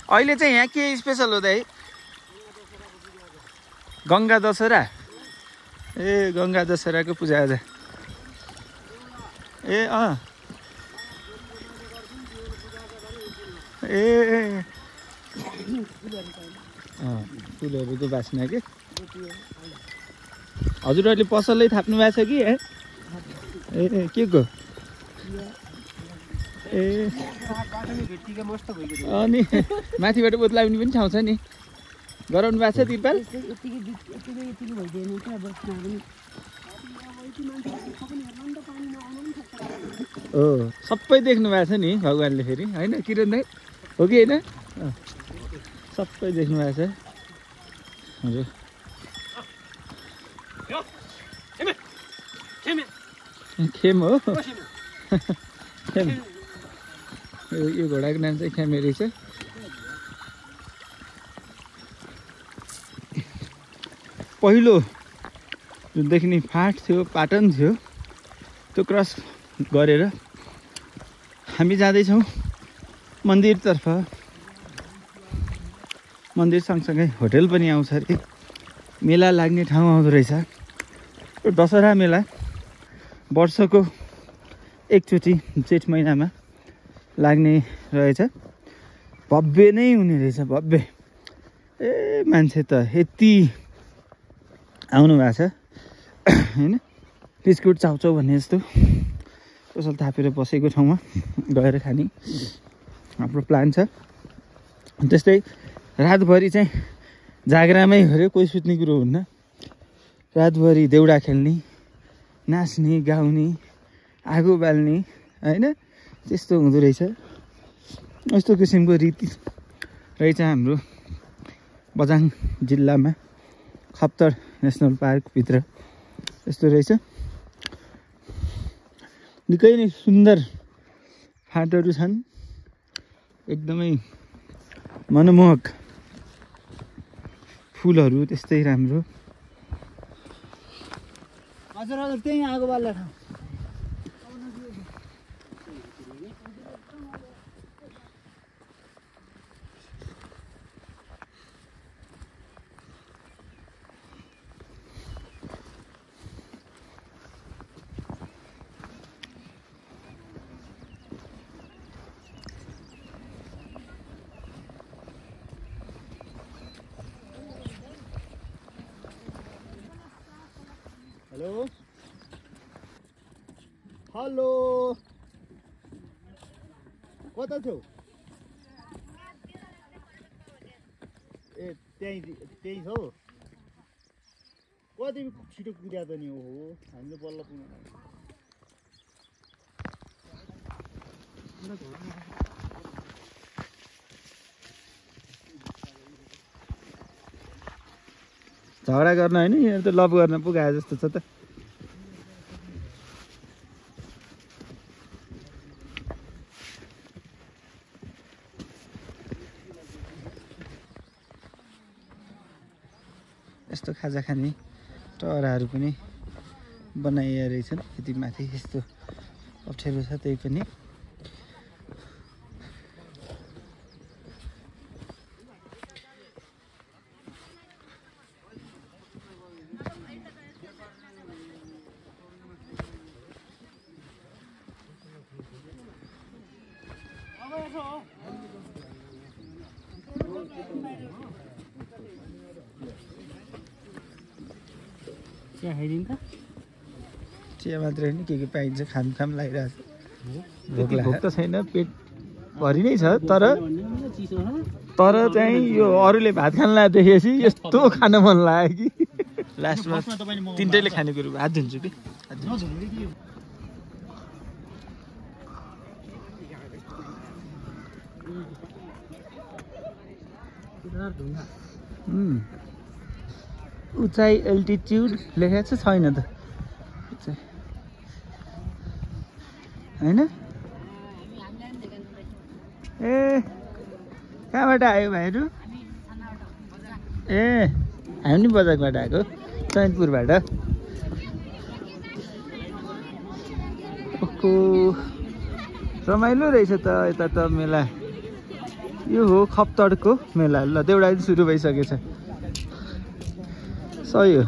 अहिले चाहिँ यहाँ के स्पेसल हो दाइ? गङ्गा दशहरा? ए गङ्गा दशहराको पूजा आज। ए ए फुलहरूको बास्ना के? हजुरहरूले पसलै थाप्नु भएको छ कि? ए के को? ए अनि माथिबाट बोतलाउने पनि ठाउँ छ नि, गराउनु भएको छ तिरपाल? हो सबै देख्नु भएको छ नि भगवान्ले फेरि, होइन किरण दाइ? हो कि होइन? सबै देख्नु भएको छ हजुर। खेम हो? खेम। यो घोडाको नाम चाहिँ खेमे रहेछ। पहिलो जुनदेखि नि फाँट थियो, पाटन थियो, त्यो क्रस गरेर हामी जाँदैछौँ मन्दिरतर्फ। मन्दिर सँगसँगै होटेल पनि आउँछ अरे, मेला लाग्ने ठाउँ आउँदो रहेछ। यो दशहरा मेला वर्षको एकचोटि जेठ महिनामा लाग्ने रहेछ। भव्य नै हुने रहेछ, भव्य। ए मान्छे त यति आउनु भएको छ होइन, बिस्कुट चाउचाउ भन्ने जस्तो पसल थापेर बसेको ठाउँमा गएर खाने हाम्रो प्लान छ। त्यस्तै रातभरि चाहिँ जागरामै हो अरे, कोही सुत्ने कुरो हुन्न। रातभरि देउडा खेल्ने, नाच्ने, गाउने, आगो बाल्ने होइन, त्यस्तो हुँदो रहेछ। यस्तो किसिमको रीति रहेछ हाम्रो बझाङ जिल्लामा, खप्तर नेसनल पार्कभित्र यस्तो रहेछ। निकै नै सुन्दर फाँटहरू छन्, एकदमै मनमोहक फुलहरू त्यस्तै राम्रो। हजुर हजुर त्यही आगो बाल्ने ठाउँ। हेलो हेलो कता छौ? ए त्यहीँ त्यहीँ छौ? कति छिटो कुद्या त नि? ओहो हामीले बल्ल पुग्नु। झगडा गर्न होइन, यहाँ त लभ गर्न पुगाए जस्तो छ त। यस्तो खाजा खाने टहराहरू पनि बनाइए रहेछन्। यति माथि यस्तो अप्ठ्यारो छ त्यही पनि। चिया खाइदिनु त? चिया मात्रै होइन, के पाइन्छ खाम लागिरहेको छ। भोक त छैन, पेट भरि नै छ। तर चाहिँ यो अरूले भात खान लाग्यो देखेपछि यस्तो खान मन लाग्यो कि लास्टमा तिनटैले खाने कुरो। हात धुन्छु कि उचाइ एल्टिट्युड लेखेको छैन त होइन? ए कहाँबाट आयो भाइहरू? ए हामी बजारबाट आएको, चैनपुरबाट। ओहो रमाइलो रहेछ त यता त मेला। यो हो खप्तडको मेला। ल देउडा पनि सुरु भइसकेछ। सही हो।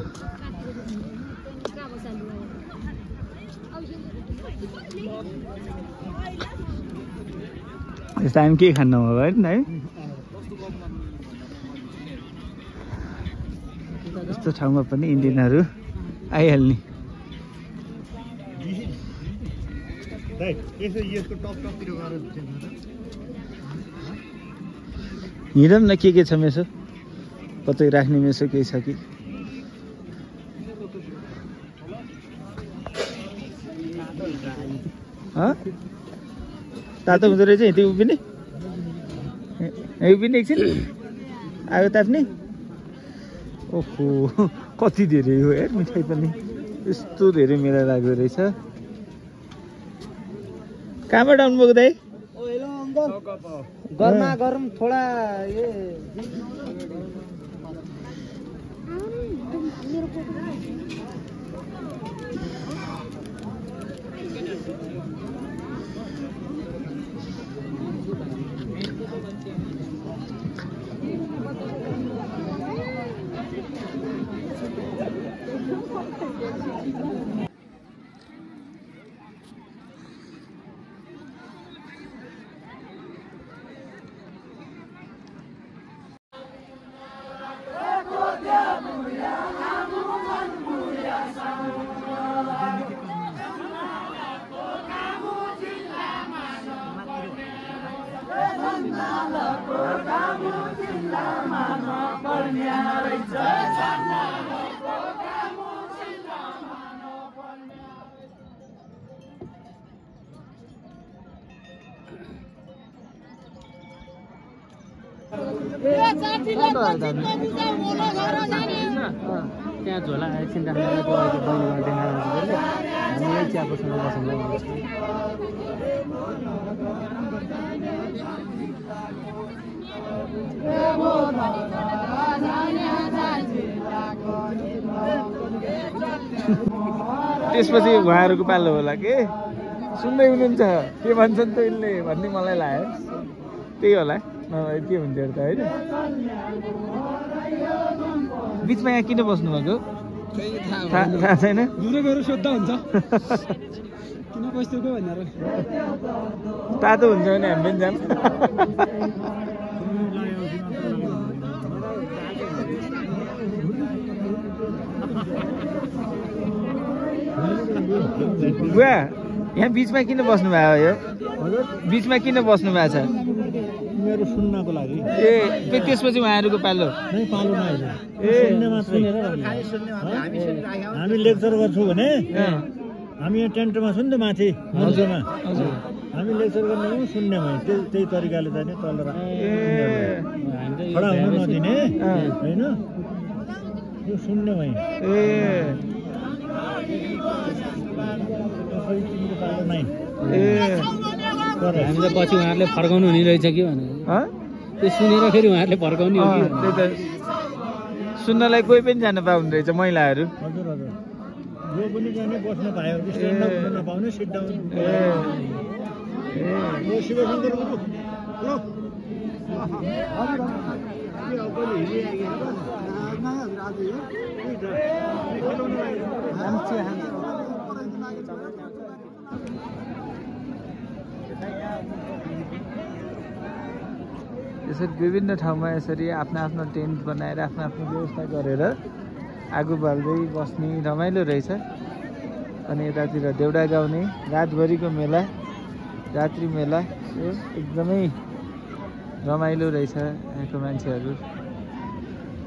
यस्तो हामी केही खान्न हो होइन है। यस्तो ठाउँमा पनि इन्डियनहरू आइहाल्ने। हिँडौँ न के छ मेसो, कतै राख्ने मेसो केही छ कि। तातो हुँदो रहेछ त्यो उभिने उभिने एकछिन आगो ताप्ने। ओहो कति धेरै हो यार मिठाई पनि, यस्तो धेरै मेला लाग्दो रहेछ। कहाँबाट आउनुभएको दाइ? गरमा गरम थोडा ये त्यहाँ झोला एकछिन राख्नु बहिनीमा देखाएर हामी चियाकोसँग बसौँ। त्यसपछि उहाँहरूको पालो होला के सुन्दै हुनुहुन्छ के भन्छन् त यिनले भन्ने मलाई लाग्यो। त्यही होला नभए के हुन्छ त होइन। बिचमा यहाँ किन बस्नु भएको थाहा छैन। दुरै गएर सोद्धा हुन्छ किन बस्दिएको भनेर। तातो हुन्छ भने हामी पनि जाऊँ। बुवा यहाँ बिचमा किन बस्नु भएको यो? बिचमा किन बस्नु भएको छ? मेरो सुन्नको लागि। ए त्यसपछि उहाँहरूको पालो पालो हामी लेक्चर गर्छौँ भने हामी यहाँ टेन्टमा छौँ नि त माथि मञ्चमा। हामी लेक्चर गर्ने हो सुन्ने भयो त्यही तरिकाले जाने तल खडा हुनु नदिने होइन यो सुन्ने भयो। हामी त पछि उहाँहरूले फर्काउनु हुने रहेछ कि भनेर त्यो सुनेर फेरि उहाँहरूले फर्काउने हो कि। त्यही त सुन्नलाई कोही पनि जान पाउने रहेछ महिलाहरू। हजुर हजुर जो पनि जाने बस्न पायो स्ट्यान्ड अप हुन नपाउने सिट डाउन। शिवशङ्कर गुरु यसरी विभिन्न ठाउँमा यसरी आफ्नो आफ्नो टेन्ट बनाएर आफ्नो आफ्नो व्यवस्था गरेर आगो बाल्दै बस्ने रमाइलो रहेछ। अनि यतातिर देउडा गाउने रातभरिको मेला, रात्रि मेला यो एकदमै रमाइलो रहेछ। यहाँको मान्छेहरू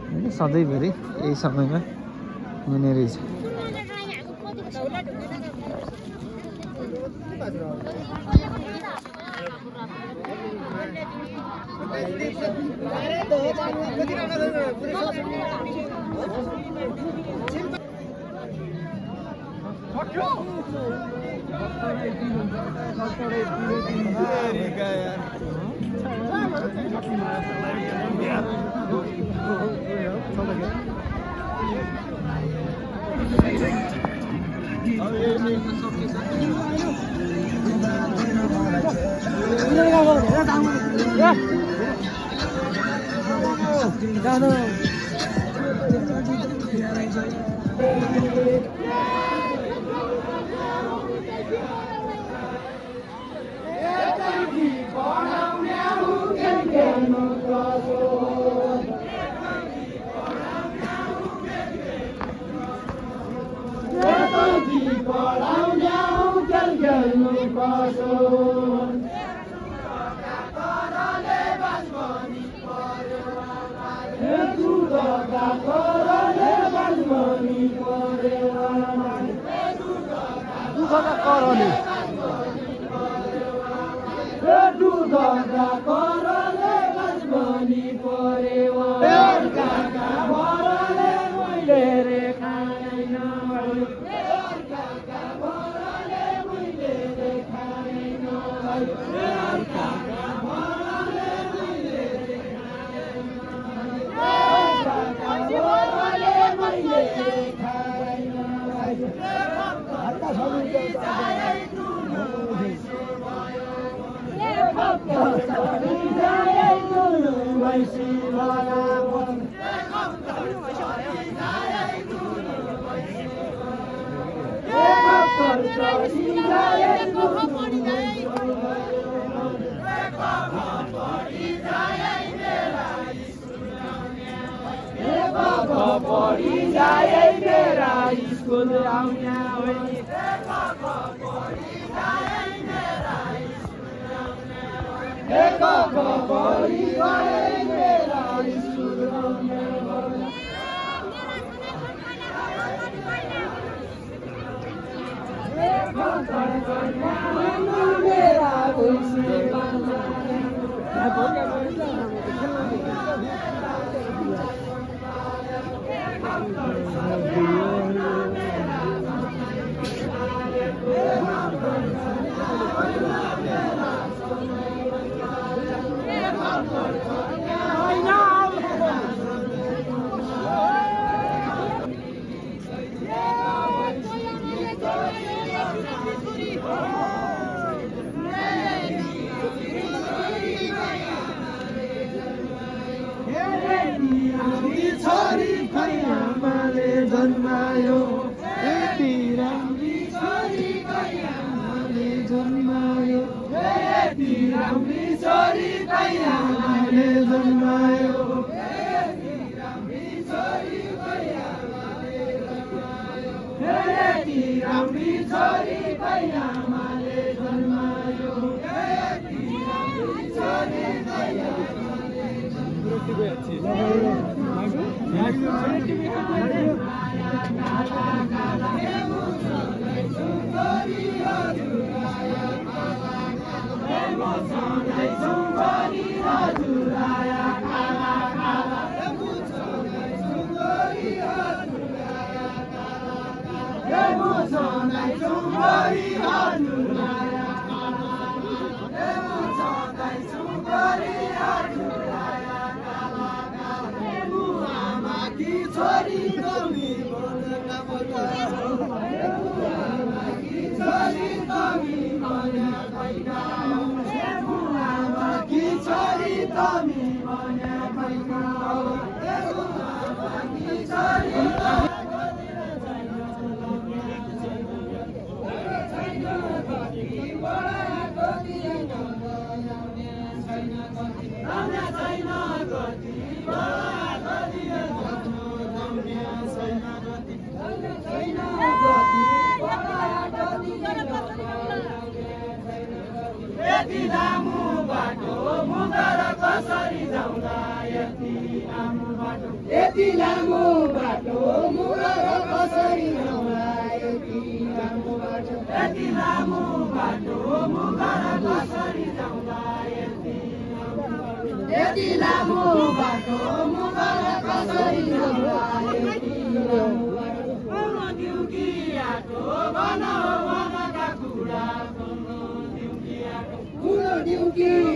होइन सधैँभरि यही समयमा हुने रहेछ। Diuki